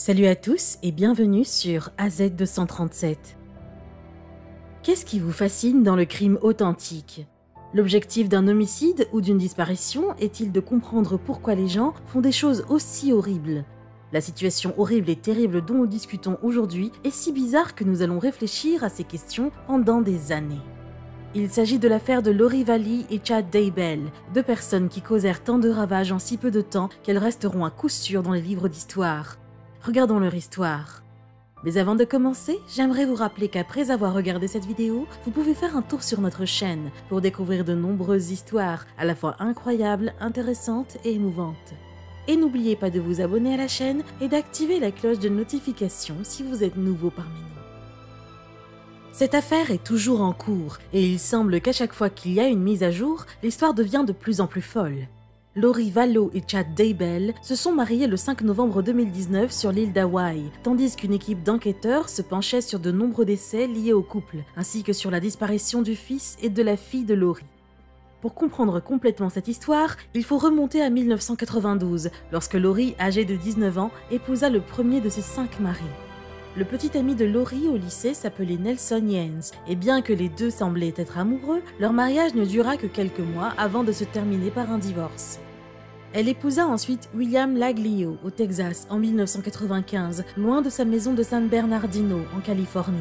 Salut à tous et bienvenue sur AZ237. Qu'est-ce qui vous fascine dans le crime authentique? L'objectif d'un homicide ou d'une disparition est-il de comprendre pourquoi les gens font des choses aussi horribles? La situation horrible et terrible dont nous discutons aujourd'hui est si bizarre que nous allons réfléchir à ces questions pendant des années. Il s'agit de l'affaire de Lori Vallee et Chad Daybell, deux personnes qui causèrent tant de ravages en si peu de temps qu'elles resteront à coup sûr dans les livres d'histoire. Regardons leur histoire. Mais avant de commencer, j'aimerais vous rappeler qu'après avoir regardé cette vidéo, vous pouvez faire un tour sur notre chaîne pour découvrir de nombreuses histoires à la fois incroyables, intéressantes et émouvantes. Et n'oubliez pas de vous abonner à la chaîne et d'activer la cloche de notification si vous êtes nouveau parmi nous. Cette affaire est toujours en cours et il semble qu'à chaque fois qu'il y a une mise à jour, l'histoire devient de plus en plus folle. Lori Vallee et Chad Daybell se sont mariés le 5 novembre 2019 sur l'île d'Hawaï, tandis qu'une équipe d'enquêteurs se penchait sur de nombreux décès liés au couple, ainsi que sur la disparition du fils et de la fille de Lori. Pour comprendre complètement cette histoire, il faut remonter à 1992, lorsque Lori, âgée de 19 ans, épousa le premier de ses 5 maris. Le petit ami de Lori au lycée s'appelait Nelson Yanes, et bien que les deux semblaient être amoureux, leur mariage ne dura que quelques mois avant de se terminer par un divorce. Elle épousa ensuite William Laglio au Texas en 1995, loin de sa maison de San Bernardino en Californie.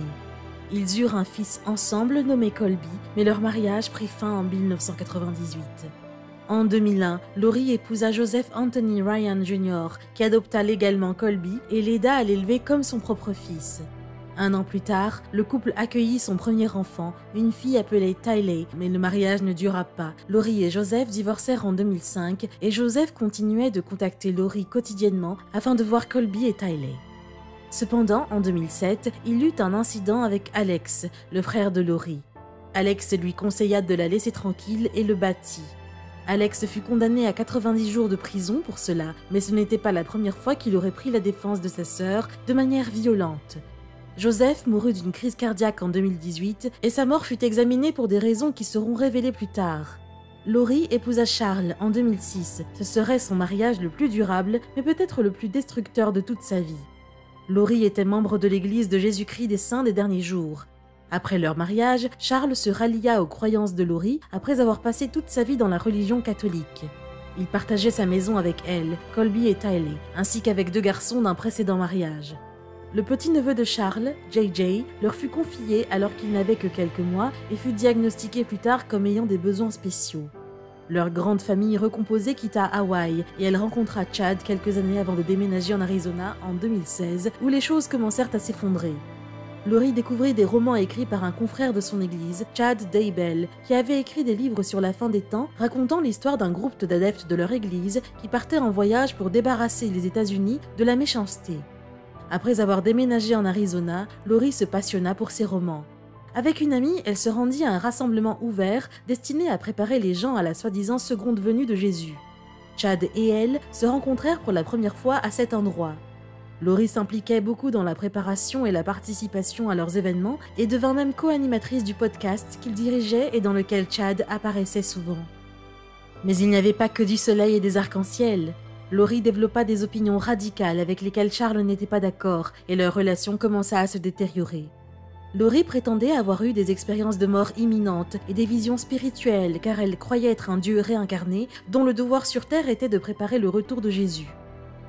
Ils eurent un fils ensemble nommé Colby, mais leur mariage prit fin en 1998. En 2001, Lori épousa Joseph Anthony Ryan Jr., qui adopta légalement Colby et l'aida à l'élever comme son propre fils. Un an plus tard, le couple accueillit son premier enfant, une fille appelée Tylee, mais le mariage ne dura pas. Lori et Joseph divorcèrent en 2005 et Joseph continuait de contacter Lori quotidiennement afin de voir Colby et Tylee. Cependant, en 2007, il eut un incident avec Alex, le frère de Lori. Alex lui conseilla de la laisser tranquille et le battit. Alex fut condamné à 90 jours de prison pour cela, mais ce n'était pas la première fois qu'il aurait pris la défense de sa sœur de manière violente. Joseph mourut d'une crise cardiaque en 2018 et sa mort fut examinée pour des raisons qui seront révélées plus tard. Lori épousa Charles en 2006. Ce serait son mariage le plus durable, mais peut-être le plus destructeur de toute sa vie. Lori était membre de l'Église de Jésus-Christ des Saints des Derniers Jours. Après leur mariage, Charles se rallia aux croyances de Lori après avoir passé toute sa vie dans la religion catholique. Il partageait sa maison avec elle, Colby et Tylee, ainsi qu'avec 2 garçons d'un précédent mariage. Le petit-neveu de Charles, JJ, leur fut confié alors qu'il n'avait que quelques mois et fut diagnostiqué plus tard comme ayant des besoins spéciaux. Leur grande famille recomposée quitta Hawaï et elle rencontra Chad quelques années avant de déménager en Arizona en 2016 où les choses commencèrent à s'effondrer. Lori découvrit des romans écrits par un confrère de son église, Chad Daybell, qui avait écrit des livres sur la fin des temps racontant l'histoire d'un groupe d'adeptes de leur église qui partaient en voyage pour débarrasser les États-Unis de la méchanceté. Après avoir déménagé en Arizona, Lori se passionna pour ses romans. Avec une amie, elle se rendit à un rassemblement ouvert destiné à préparer les gens à la soi-disant seconde venue de Jésus. Chad et elle se rencontrèrent pour la première fois à cet endroit. Lori s'impliquait beaucoup dans la préparation et la participation à leurs événements et devint même co-animatrice du podcast qu'il dirigeait et dans lequel Chad apparaissait souvent. Mais il n'y avait pas que du soleil et des arcs-en-ciel. Lori développa des opinions radicales avec lesquelles Charles n'était pas d'accord et leur relation commença à se détériorer. Lori prétendait avoir eu des expériences de mort imminentes et des visions spirituelles car elle croyait être un dieu réincarné dont le devoir sur Terre était de préparer le retour de Jésus.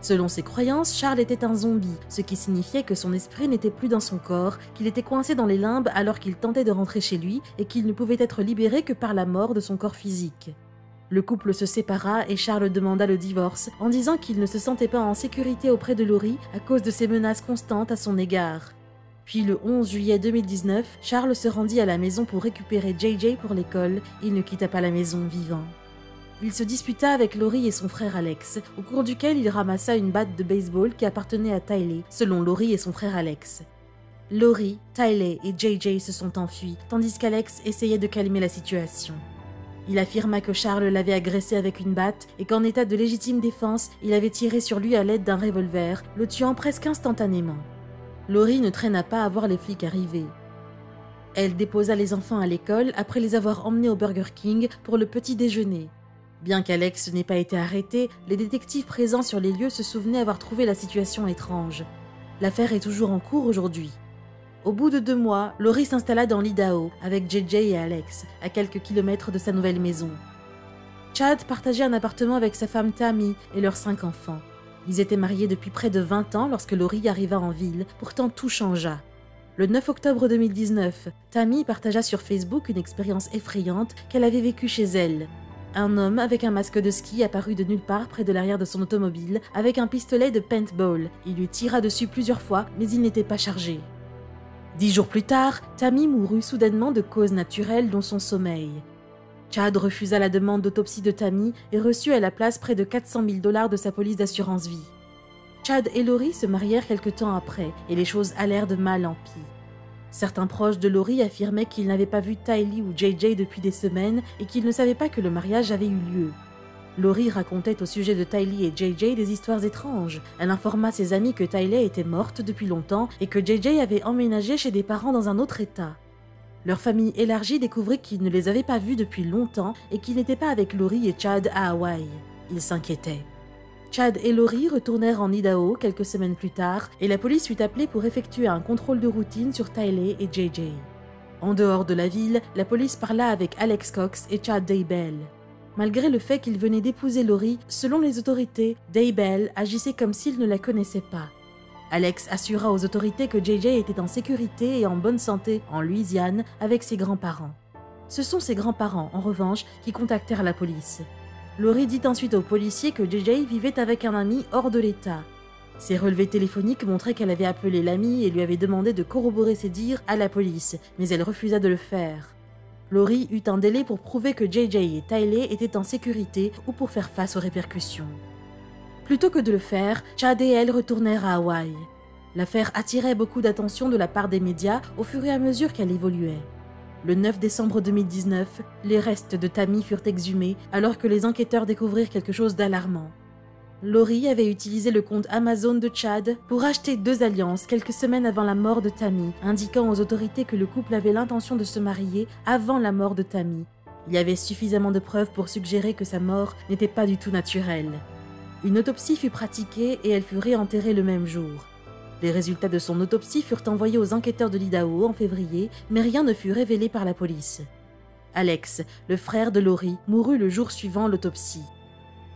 Selon ses croyances, Charles était un zombie, ce qui signifiait que son esprit n'était plus dans son corps, qu'il était coincé dans les limbes alors qu'il tentait de rentrer chez lui et qu'il ne pouvait être libéré que par la mort de son corps physique. Le couple se sépara et Charles demanda le divorce en disant qu'il ne se sentait pas en sécurité auprès de Lori à cause de ses menaces constantes à son égard. Puis le 11 juillet 2019, Charles se rendit à la maison pour récupérer JJ pour l'école. Il ne quitta pas la maison vivant. Il se disputa avec Lori et son frère Alex, au cours duquel il ramassa une batte de baseball qui appartenait à Tylee, selon Lori et son frère Alex. Lori, Tylee et JJ se sont enfuis, tandis qu'Alex essayait de calmer la situation. Il affirma que Charles l'avait agressé avec une batte et qu'en état de légitime défense, il avait tiré sur lui à l'aide d'un revolver, le tuant presque instantanément. Lori ne traîna pas à voir les flics arriver. Elle déposa les enfants à l'école après les avoir emmenés au Burger King pour le petit déjeuner. Bien qu'Alex n'ait pas été arrêté, les détectives présents sur les lieux se souvenaient avoir trouvé la situation étrange. L'affaire est toujours en cours aujourd'hui. Au bout de 2 mois, Lori s'installa dans l'Idaho avec JJ et Alex, à quelques kilomètres de sa nouvelle maison. Chad partageait un appartement avec sa femme Tammy et leurs 5 enfants. Ils étaient mariés depuis près de 20 ans lorsque Lori arriva en ville, pourtant tout changea. Le 9 octobre 2019, Tammy partagea sur Facebook une expérience effrayante qu'elle avait vécue chez elle. Un homme avec un masque de ski apparut de nulle part près de l'arrière de son automobile avec un pistolet de paintball. Il lui tira dessus plusieurs fois, mais il n'était pas chargé. 10 jours plus tard, Tammy mourut soudainement de causes naturelles dont son sommeil. Chad refusa la demande d'autopsie de Tammy et reçut à la place près de 400 000 $ de sa police d'assurance vie. Chad et Lori se marièrent quelque temps après et les choses allèrent de mal en pis. Certains proches de Lori affirmaient qu'ils n'avaient pas vu Tylee ou JJ depuis des semaines et qu'ils ne savaient pas que le mariage avait eu lieu. Lori racontait au sujet de Tylee et JJ des histoires étranges. Elle informa ses amis que Tylee était morte depuis longtemps et que JJ avait emménagé chez des parents dans un autre état. Leur famille élargie découvrit qu'ils ne les avaient pas vus depuis longtemps et qu'ils n'étaient pas avec Lori et Chad à Hawaï. Ils s'inquiétaient. Chad et Lori retournèrent en Idaho quelques semaines plus tard et la police fut appelée pour effectuer un contrôle de routine sur Tylee et JJ. En dehors de la ville, la police parla avec Alex Cox et Chad Daybell. Malgré le fait qu'ils venaient d'épouser Lori, selon les autorités, Daybell agissait comme s'il ne la connaissait pas. Alex assura aux autorités que JJ était en sécurité et en bonne santé en Louisiane avec ses grands-parents. Ce sont ses grands-parents, en revanche, qui contactèrent la police. Lori dit ensuite aux policiers que JJ vivait avec un ami hors de l'État. Ses relevés téléphoniques montraient qu'elle avait appelé l'ami et lui avait demandé de corroborer ses dires à la police, mais elle refusa de le faire. Lori eut un délai pour prouver que JJ et Tylee étaient en sécurité ou pour faire face aux répercussions. Plutôt que de le faire, Chad et elle retournèrent à Hawaï. L'affaire attirait beaucoup d'attention de la part des médias au fur et à mesure qu'elle évoluait. Le 9 décembre 2019, les restes de Tammy furent exhumés alors que les enquêteurs découvrirent quelque chose d'alarmant. Lori avait utilisé le compte Amazon de Chad pour acheter 2 alliances quelques semaines avant la mort de Tammy, indiquant aux autorités que le couple avait l'intention de se marier avant la mort de Tammy. Il y avait suffisamment de preuves pour suggérer que sa mort n'était pas du tout naturelle. Une autopsie fut pratiquée et elle fut réenterrée le même jour. Les résultats de son autopsie furent envoyés aux enquêteurs de l'Idaho en février, mais rien ne fut révélé par la police. Alex, le frère de Lori, mourut le jour suivant l'autopsie.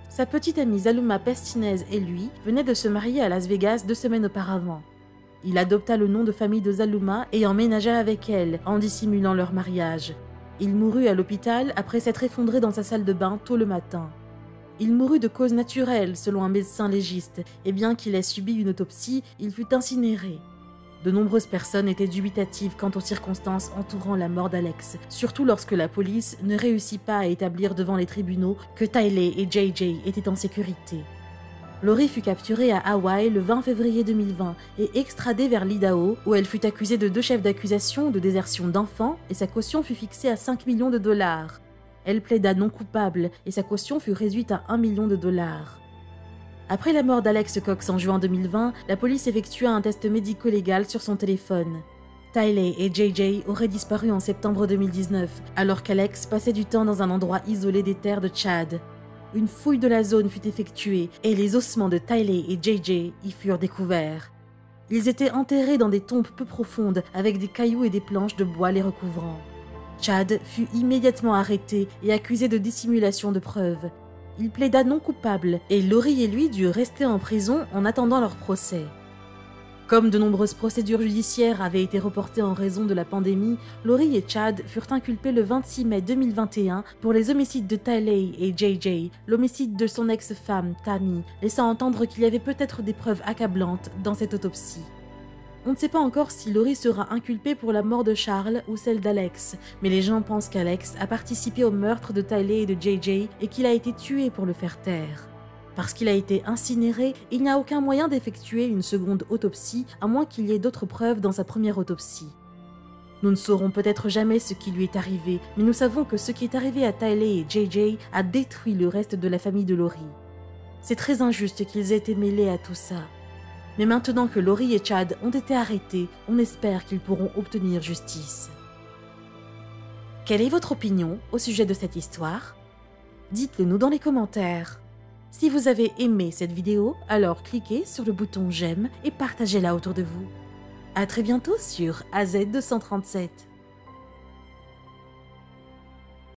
Sa petite amie Zaluma Pestinez et lui venaient de se marier à Las Vegas 2 semaines auparavant. Il adopta le nom de famille de Zaluma et emménagea avec elle, en dissimulant leur mariage. Il mourut à l'hôpital après s'être effondré dans sa salle de bain tôt le matin. Il mourut de cause naturelle, selon un médecin légiste, et bien qu'il ait subi une autopsie, il fut incinéré. De nombreuses personnes étaient dubitatives quant aux circonstances entourant la mort d'Alex, surtout lorsque la police ne réussit pas à établir devant les tribunaux que Tylee et JJ étaient en sécurité. Lori fut capturée à Hawaï le 20 février 2020 et extradée vers l'Idaho, où elle fut accusée de 2 chefs d'accusation de désertion d'enfants et sa caution fut fixée à 5 millions de $. Elle plaida non coupable et sa caution fut réduite à 1 million de $. Après la mort d'Alex Cox en juin 2020, la police effectua un test médico-légal sur son téléphone. Tylee et JJ auraient disparu en septembre 2019, alors qu'Alex passait du temps dans un endroit isolé des terres de Chad. Une fouille de la zone fut effectuée et les ossements de Tylee et JJ y furent découverts. Ils étaient enterrés dans des tombes peu profondes avec des cailloux et des planches de bois les recouvrant. Chad fut immédiatement arrêté et accusé de dissimulation de preuves. Il plaida non coupable et Lori et lui durent rester en prison en attendant leur procès. Comme de nombreuses procédures judiciaires avaient été reportées en raison de la pandémie, Lori et Chad furent inculpés le 26 mai 2021 pour les homicides de Tylee et JJ, l'homicide de son ex-femme Tammy, laissant entendre qu'il y avait peut-être des preuves accablantes dans cette autopsie. On ne sait pas encore si Lori sera inculpée pour la mort de Charles ou celle d'Alex, mais les gens pensent qu'Alex a participé au meurtre de Tylee et de JJ et qu'il a été tué pour le faire taire. Parce qu'il a été incinéré, il n'y a aucun moyen d'effectuer une seconde autopsie, à moins qu'il y ait d'autres preuves dans sa première autopsie. Nous ne saurons peut-être jamais ce qui lui est arrivé, mais nous savons que ce qui est arrivé à Tylee et JJ a détruit le reste de la famille de Lori. C'est très injuste qu'ils aient été mêlés à tout ça. Mais maintenant que Lori et Chad ont été arrêtés, on espère qu'ils pourront obtenir justice. Quelle est votre opinion au sujet de cette histoire? Dites-le nous dans les commentaires. Si vous avez aimé cette vidéo, alors cliquez sur le bouton j'aime et partagez-la autour de vous. À très bientôt sur AZ237.